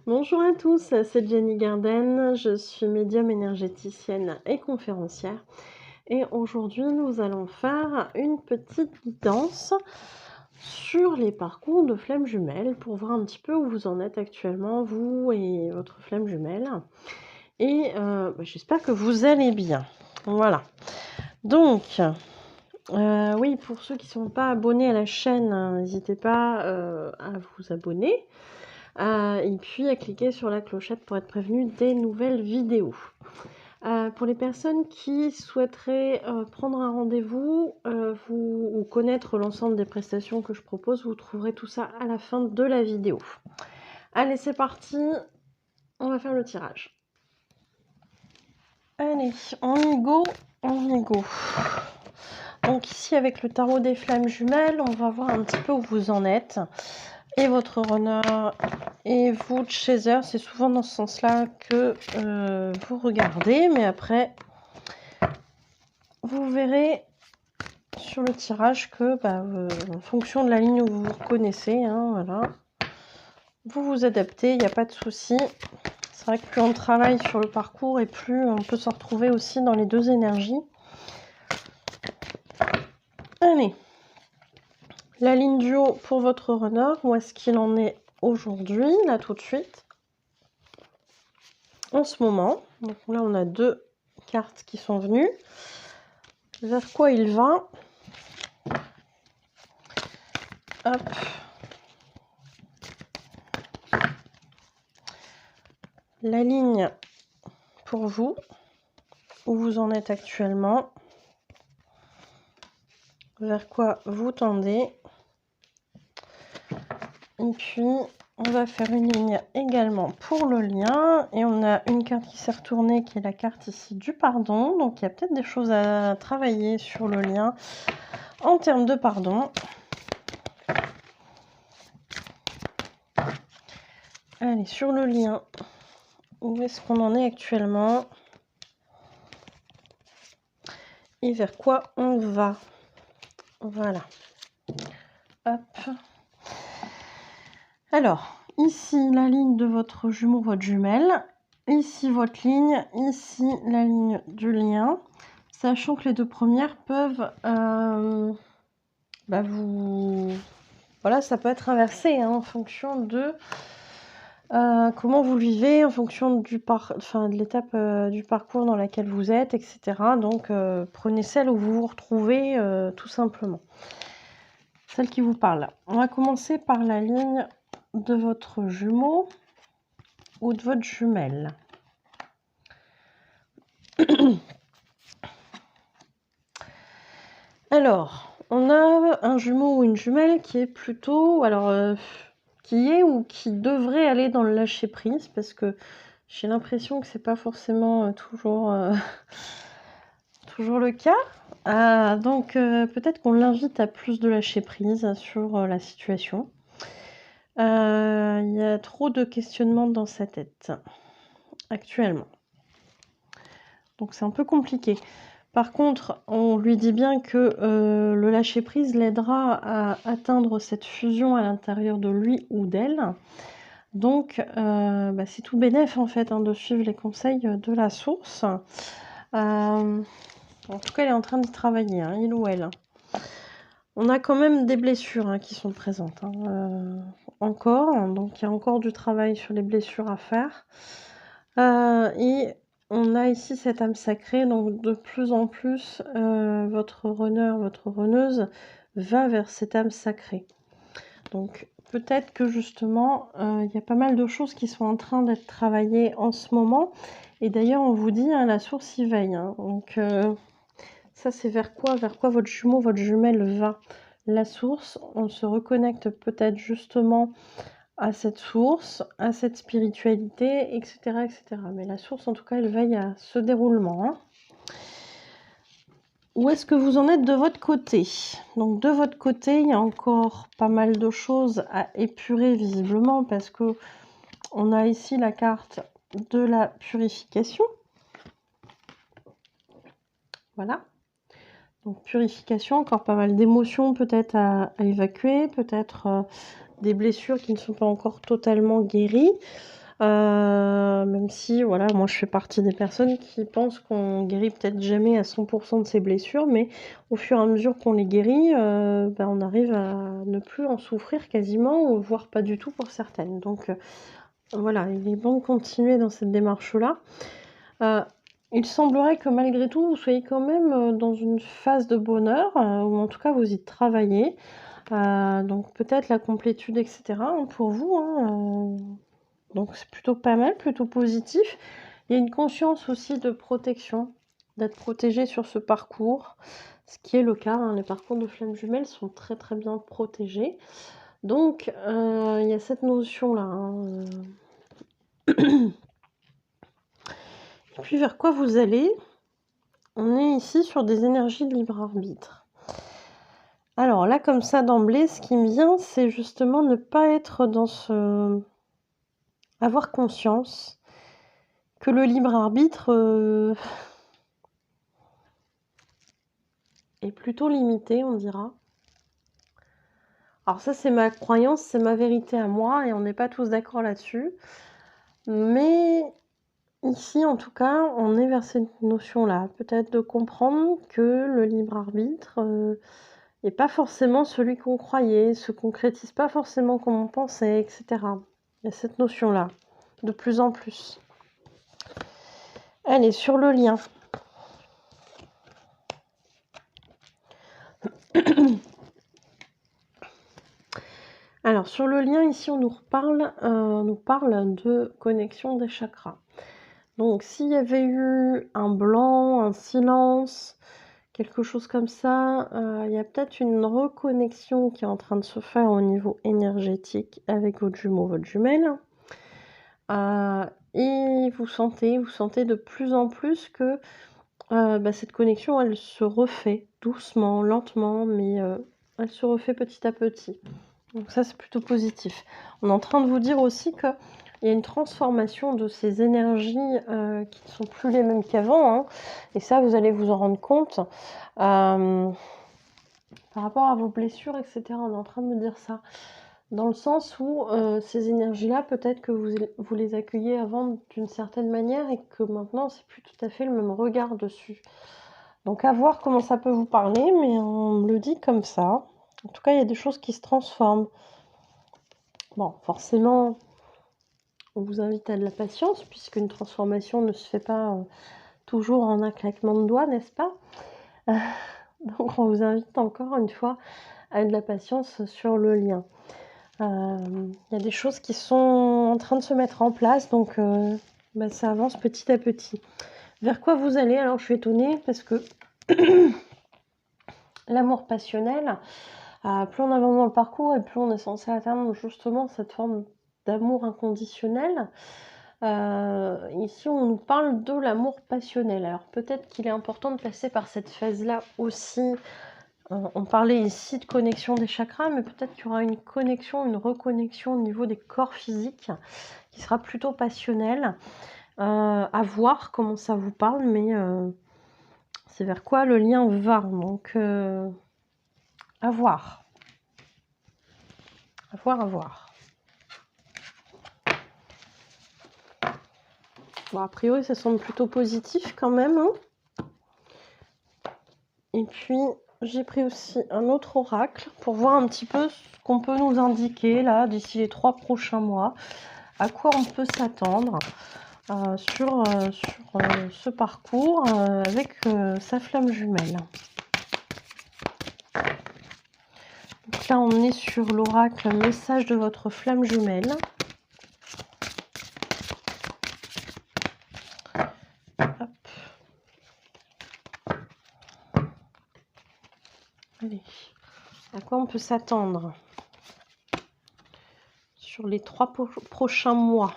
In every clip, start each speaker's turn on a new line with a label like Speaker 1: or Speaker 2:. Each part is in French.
Speaker 1: Bonjour à tous, c'est Jenny Garden, je suis médium énergéticienne et conférencière et aujourd'hui nous allons faire une petite guidance sur les parcours de flammes jumelles pour voir un petit peu où vous en êtes actuellement, vous et votre flamme jumelle. Et j'espère que vous allez bien. Voilà. Donc, oui, pour ceux qui ne sont pas abonnés à la chaîne, n'hésitez pas à vous abonner. Et puis à cliquer sur la clochette pour être prévenu des nouvelles vidéos. Pour les personnes qui souhaiteraient prendre un rendez-vous ou connaître l'ensemble des prestations que je propose, vous trouverez tout ça à la fin de la vidéo. Allez, c'est parti, on va faire le tirage. Allez, on y go, on y go. Donc ici avec le tarot des flammes jumelles, on va voir un petit peu où vous en êtes. Et votre runner et vous, chaser, c'est souvent dans ce sens-là que vous regardez, mais après, vous verrez sur le tirage que, en fonction de la ligne où vous vous reconnaissez, voilà, vous vous adaptez, il n'y a pas de souci. C'est vrai que plus on travaille sur le parcours et plus on peut se retrouver aussi dans les deux énergies. Allez, la ligne du haut pour votre runner, où est-ce qu'il en est aujourd'hui, là tout de suite, en ce moment. Donc là, on a deux cartes qui sont venues. Vers quoi il va? Hop. La ligne pour vous, où vous en êtes actuellement. Vers quoi vous tendez. Et puis, on va faire une ligne également pour le lien. Et on a une carte qui s'est retournée, qui est la carte ici du pardon. Donc, il y a peut-être des choses à travailler sur le lien en termes de pardon. Allez, sur le lien, où est-ce qu'on en est actuellement? Et vers quoi on va? Voilà. Hop. Alors, ici, la ligne de votre jumeau, votre jumelle. Ici, votre ligne. Ici, la ligne du lien. Sachant que les deux premières peuvent vous... Voilà, ça peut être inversé en fonction de comment vous le vivez, en fonction de l'étape du parcours dans laquelle vous êtes, etc. Donc, prenez celle où vous vous retrouvez tout simplement. Celle qui vous parle. On va commencer par la ligne de votre jumeau ou de votre jumelle. Alors, on a un jumeau ou une jumelle qui est plutôt, qui est ou qui devrait aller dans le lâcher prise, parce que j'ai l'impression que c'est pas forcément toujours le cas. Donc peut-être qu'on l'invite à plus de lâcher prise sur la situation. Il y a trop de questionnements dans sa tête actuellement. Donc c'est un peu compliqué. Par contre, on lui dit bien que le lâcher-prise l'aidera à atteindre cette fusion à l'intérieur de lui ou d'elle. Donc, c'est tout bénef en fait de suivre les conseils de la source. En tout cas, elle est en train d'y travailler, il ou elle. On a quand même des blessures qui sont présentes. Encore, donc il y a encore du travail sur les blessures à faire. Et on a ici cette âme sacrée, donc de plus en plus, votre runner, votre runneuse va vers cette âme sacrée. Donc peut-être que justement, il y a pas mal de choses qui sont en train d'être travaillées en ce moment. Et d'ailleurs, on vous dit, la source y veille. Donc ça, c'est vers quoi votre jumeau, votre jumelle va? La source, on se reconnecte peut-être justement à cette source, à cette spiritualité, etc., etc. Mais la source, en tout cas, elle veille à ce déroulement. Où est-ce que vous en êtes de votre côté? Donc, de votre côté, il y a encore pas mal de choses à épurer, visiblement, parce que on a ici la carte de la purification. Voilà. Donc, purification, encore pas mal d'émotions peut-être à évacuer, peut-être des blessures qui ne sont pas encore totalement guéries. Même si, voilà, moi je fais partie des personnes qui pensent qu'on guérit peut-être jamais à 100% de ses blessures, mais au fur et à mesure qu'on les guérit, on arrive à ne plus en souffrir quasiment, ou voire pas du tout pour certaines. Donc voilà, il est bon de continuer dans cette démarche-là. Il semblerait que malgré tout, vous soyez quand même dans une phase de bonheur, ou en tout cas vous y travaillez. Donc peut-être la complétude, etc. Pour vous, hein, donc c'est plutôt pas mal, plutôt positif. Il y a une conscience aussi de protection, d'être protégé sur ce parcours, ce qui est le cas, hein. Les parcours de flammes jumelles sont très très bien protégés. Donc il y a cette notion-là, hein. Et puis vers quoi vous allez? On est ici sur des énergies de libre arbitre. Alors là, comme ça d'emblée, ce qui me vient, c'est justement ne pas être dans ce... avoir conscience que le libre arbitre est plutôt limité, on dira. Alors ça, c'est ma croyance, c'est ma vérité à moi, et on n'est pas tous d'accord là-dessus. Mais ici, en tout cas, on est vers cette notion-là. Peut-être de comprendre que le libre arbitre n'est pas forcément celui qu'on croyait, se concrétise pas forcément comme on pensait, etc. Il y a cette notion-là, de plus en plus. Allez, sur le lien. Alors, sur le lien, ici, on nous parle de connexion des chakras. Donc, s'il y avait eu un blanc, un silence, quelque chose comme ça, il y a peut-être une reconnexion qui est en train de se faire au niveau énergétique avec votre jumeau, votre jumelle. Et vous sentez de plus en plus que cette connexion, elle se refait doucement, lentement, mais elle se refait petit à petit. Donc ça, c'est plutôt positif. On est en train de vous dire aussi qu'il y a une transformation de ces énergies qui ne sont plus les mêmes qu'avant, hein. Et ça, vous allez vous en rendre compte. Par rapport à vos blessures, etc., on est en train de me dire ça. Dans le sens où ces énergies-là, peut-être que vous les accueillez avant d'une certaine manière et que maintenant, c'est plus tout à fait le même regard dessus. Donc à voir comment ça peut vous parler, mais on me le dit comme ça. En tout cas, il y a des choses qui se transforment. Bon, forcément, on vous invite à de la patience, puisqu'une transformation ne se fait pas toujours en un claquement de doigts, n'est-ce pas? Donc on vous invite encore une fois à de la patience sur le lien. Il y a des choses qui sont en train de se mettre en place, donc ça avance petit à petit. Vers quoi vous allez? Alors je suis étonnée parce que l'amour passionnel, plus on avance dans le parcours et plus on est censé atteindre justement cette forme d'amour inconditionnel. Ici, on nous parle de l'amour passionnel. Alors peut-être qu'il est important de passer par cette phase-là aussi. On parlait ici de connexion des chakras, mais peut-être qu'il y aura une connexion, une reconnexion au niveau des corps physiques qui sera plutôt passionnelle. À voir comment ça vous parle, mais c'est vers quoi le lien va. Donc, à voir. À voir, à voir. Bon, a priori, ça semble plutôt positif quand même, hein. Et puis, j'ai pris aussi un autre oracle pour voir un petit peu ce qu'on peut nous indiquer là d'ici les 3 prochains mois, à quoi on peut s'attendre sur ce parcours avec sa flamme jumelle. Donc là, on est sur l'oracle message de votre flamme jumelle. Hop. Allez, à quoi on peut s'attendre sur les 3 prochains mois?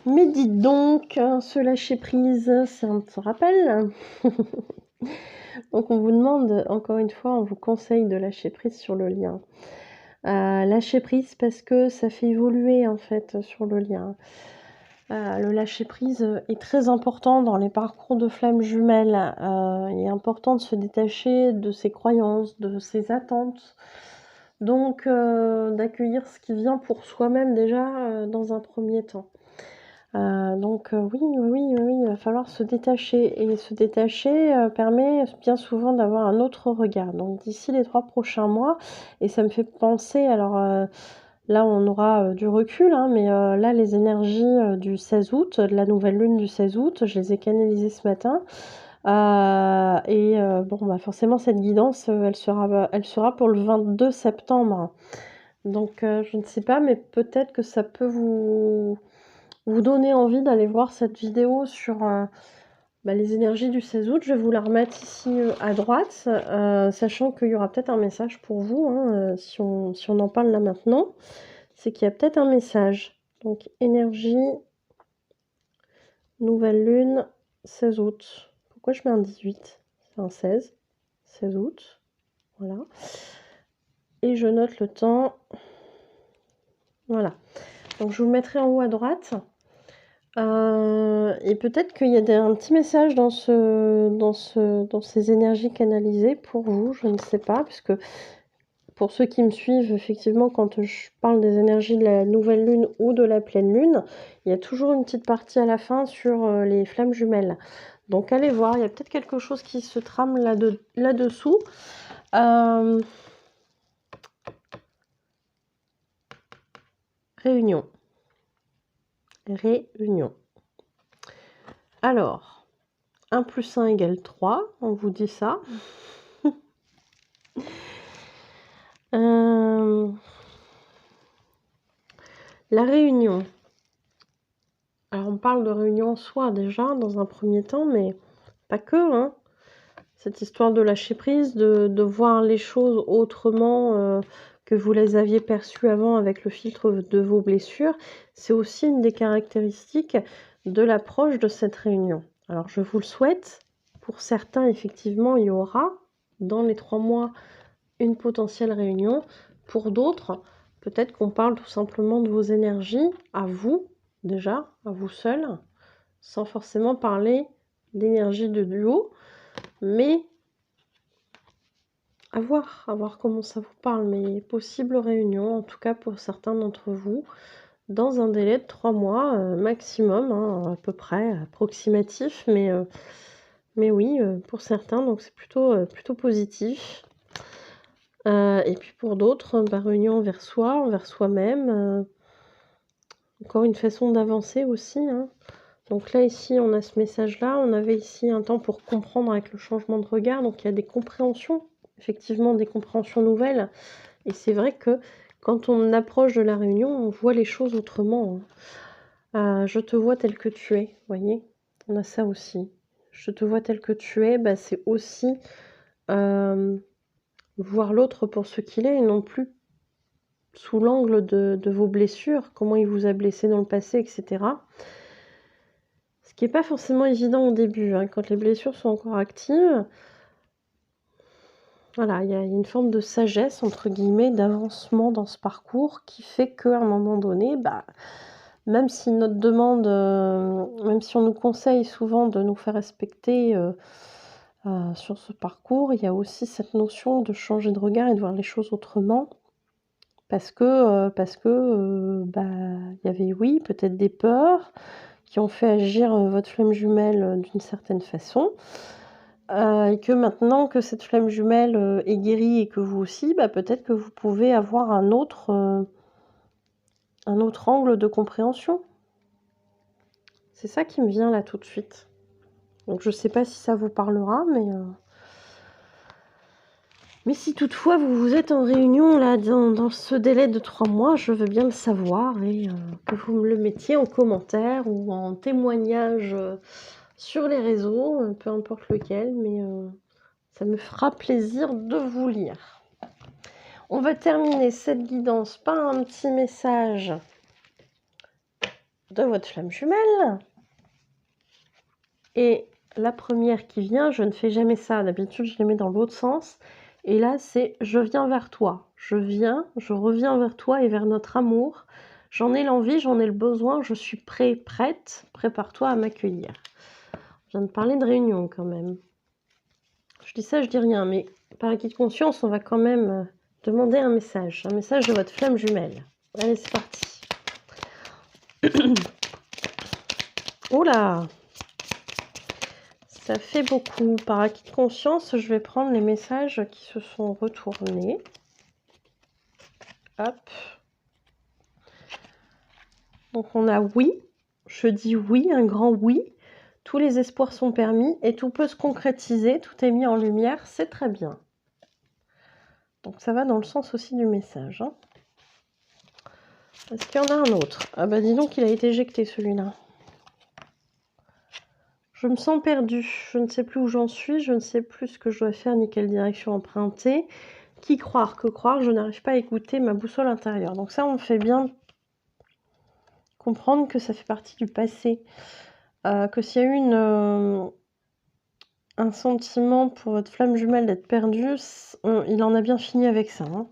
Speaker 1: Mais dites donc, se lâcher prise, c'est un petit rappel. Donc on vous demande, encore une fois, on vous conseille de lâcher prise sur le lien. Lâcher prise parce que ça fait évoluer en fait sur le lien. Le lâcher prise est très important dans les parcours de flammes jumelles. Il est important de se détacher de ses croyances, de ses attentes, Donc d'accueillir ce qui vient pour soi-même déjà, dans un premier temps. Donc oui, oui, oui, oui, il va falloir se détacher et se détacher, permet bien souvent d'avoir un autre regard. Donc d'ici les 3 prochains mois et ça me fait penser alors, là on aura, du recul, hein, mais là les énergies, du 16 août, de la nouvelle lune du 16 août, je les ai canalisées ce matin. Et bon, bah, forcément cette guidance, elle sera pour le 22 septembre. Donc je ne sais pas, mais peut-être que ça peut vous donner envie d'aller voir cette vidéo sur, bah, les énergies du 16 août. Je vais vous la remettre ici, à droite, sachant qu'il y aura peut-être un message pour vous, hein, si on en parle là maintenant. C'est qu'il y a peut-être un message. Donc énergie, nouvelle lune, 16 août. Pourquoi je mets un 18? C'est un 16. 16 août. Voilà. Et je note le temps. Voilà. Donc je vous le mettrai en haut à droite. Et peut-être qu'il y a un petit message dans ces énergies canalisées pour vous, je ne sais pas, puisque pour ceux qui me suivent, effectivement, quand je parle des énergies de la nouvelle lune ou de la pleine lune, il y a toujours une petite partie à la fin sur les flammes jumelles. Donc allez voir, il y a peut-être quelque chose qui se trame là-dessous. Réunion. Réunion. Alors, 1 + 1 = 3, on vous dit ça. La réunion. Alors on parle de réunion en soi déjà, dans un premier temps, mais pas que, hein. Cette histoire de lâcher prise, de voir les choses autrement que vous les aviez perçues avant avec le filtre de vos blessures, c'est aussi une des caractéristiques de l'approche de cette réunion. Alors je vous le souhaite. Pour certains, effectivement, il y aura dans les 3 mois une potentielle réunion. Pour d'autres, peut-être qu'on parle tout simplement de vos énergies, à vous, déjà, à vous seul, sans forcément parler d'énergie de duo, mais à voir comment ça vous parle, mais possible réunion, en tout cas pour certains d'entre vous, dans un délai de 3 mois maximum, hein, à peu près, approximatif, mais oui, pour certains, donc c'est plutôt positif. Et puis pour d'autres, bah, réunion envers soi, envers soi-même, encore une façon d'avancer aussi, hein. Donc là, ici, on a ce message-là. On avait ici un temps pour comprendre avec le changement de regard. Donc il y a des compréhensions, effectivement, des compréhensions nouvelles. Et c'est vrai que quand on approche de la réunion, on voit les choses autrement, hein. Je te vois tel que tu es, vous voyez? On a ça aussi. Je te vois tel que tu es, bah, c'est aussi voir l'autre pour ce qu'il est et non plus sous l'angle de vos blessures, comment il vous a blessé dans le passé, etc. Ce qui n'est pas forcément évident au début, hein, quand les blessures sont encore actives. Voilà, il y a une forme de sagesse, entre guillemets, d'avancement dans ce parcours qui fait qu'à un moment donné, bah, même si notre demande, même si on nous conseille souvent de nous faire respecter sur ce parcours, il y a aussi cette notion de changer de regard et de voir les choses autrement. Parce que, bah, il y avait, oui, peut-être des peurs qui ont fait agir votre flamme jumelle d'une certaine façon. Et que maintenant que cette flamme jumelle est guérie et que vous aussi, bah, peut-être que vous pouvez avoir un autre angle de compréhension. C'est ça qui me vient là tout de suite. Donc je sais pas si ça vous parlera, mais si toutefois vous êtes en réunion là dans ce délai de 3 mois, je veux bien le savoir et que vous me le mettiez en commentaire ou en témoignage sur les réseaux, peu importe lequel, mais ça me fera plaisir de vous lire. On va terminer cette guidance par un petit message de votre flamme jumelle. Et la première qui vient, je ne fais jamais ça, d'habitude je les mets dans l'autre sens. Et là, c'est « je viens vers toi ». Je reviens vers toi et vers notre amour. J'en ai l'envie, j'en ai le besoin, je suis prêt, prête. Prépare-toi à m'accueillir. Je viens de parler de réunion quand même. Je dis ça, je dis rien, mais par acquis de conscience, on va quand même Demandez un message de votre flamme jumelle. Allez, c'est parti. Oh là! Ça fait beaucoup. Par acquis de conscience, je vais prendre les messages qui se sont retournés. Hop. Donc on a oui. Je dis oui, un grand oui. Tous les espoirs sont permis et tout peut se concrétiser. Tout est mis en lumière, c'est très bien. Donc ça va dans le sens aussi du message. Hein. Est-ce qu'il y en a un autre? Ah bah dis donc, il a été éjecté celui-là. Je me sens perdue. Je ne sais plus où j'en suis. Je ne sais plus ce que je dois faire ni quelle direction emprunter. Qui croire, que croire? Je n'arrive pas à écouter ma boussole intérieure. Donc ça, on me fait bien comprendre que ça fait partie du passé. Que s'il y a eu un sentiment pour votre flamme jumelle d'être perdue, il en a bien fini avec ça. Hein.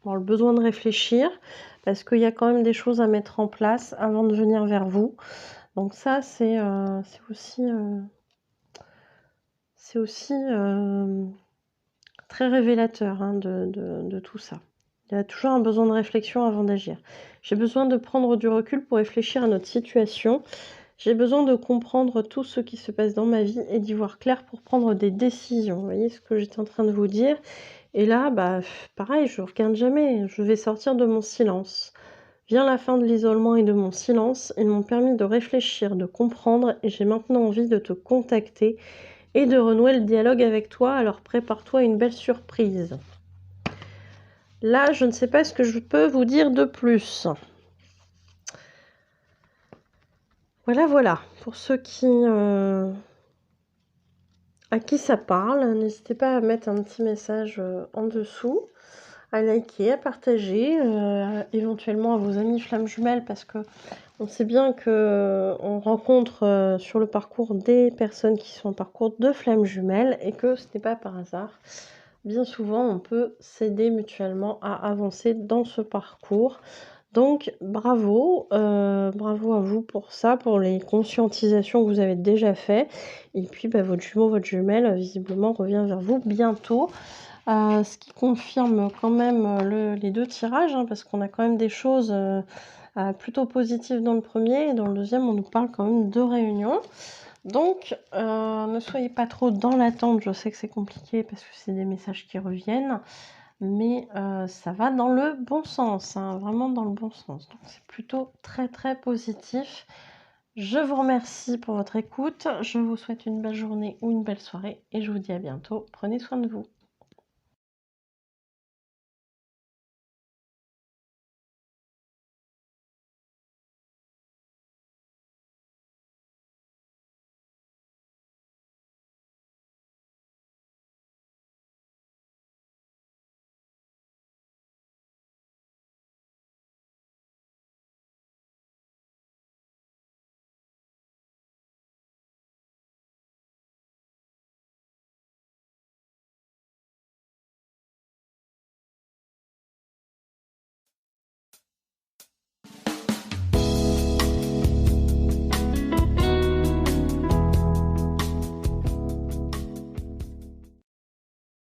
Speaker 1: Bon, le besoin de réfléchir, parce qu'il y a quand même des choses à mettre en place avant de venir vers vous. Donc ça, c'est aussi très révélateur hein, de tout ça. Il y a toujours un besoin de réflexion avant d'agir. J'ai besoin de prendre du recul pour réfléchir à notre situation. J'ai besoin de comprendre tout ce qui se passe dans ma vie et d'y voir clair pour prendre des décisions. Vous voyez ce que j'étais en train de vous dire? Et là, bah, pareil, je ne regarde jamais. Je vais sortir de mon silence. Vient la fin de l'isolement et de mon silence. Ils m'ont permis de réfléchir, de comprendre et j'ai maintenant envie de te contacter et de renouer le dialogue avec toi. Alors prépare-toi à une belle surprise. Là, je ne sais pas ce que je peux vous dire de plus. Voilà. Pour ceux à qui ça parle, n'hésitez pas à mettre un petit message en dessous, à liker, à partager, éventuellement à vos amis flammes jumelles, parce que on sait bien qu'on rencontre sur le parcours des personnes qui sont en parcours de flammes jumelles et que ce n'est pas par hasard. Bien souvent, on peut s'aider mutuellement à avancer dans ce parcours. Donc, bravo à vous pour ça, pour les conscientisations que vous avez déjà faites. Et puis, bah, votre jumeau, votre jumelle, visiblement, revient vers vous bientôt. Ce qui confirme quand même les deux tirages, hein, parce qu'on a quand même des choses plutôt positives dans le premier. Et dans le deuxième, on nous parle quand même de réunions. Donc, ne soyez pas trop dans l'attente. Je sais que c'est compliqué parce que c'est des messages qui reviennent. Mais ça va dans le bon sens, hein, vraiment dans le bon sens. Donc, c'est plutôt très, très positif. Je vous remercie pour votre écoute. Je vous souhaite une belle journée ou une belle soirée. Et je vous dis à bientôt. Prenez soin de vous.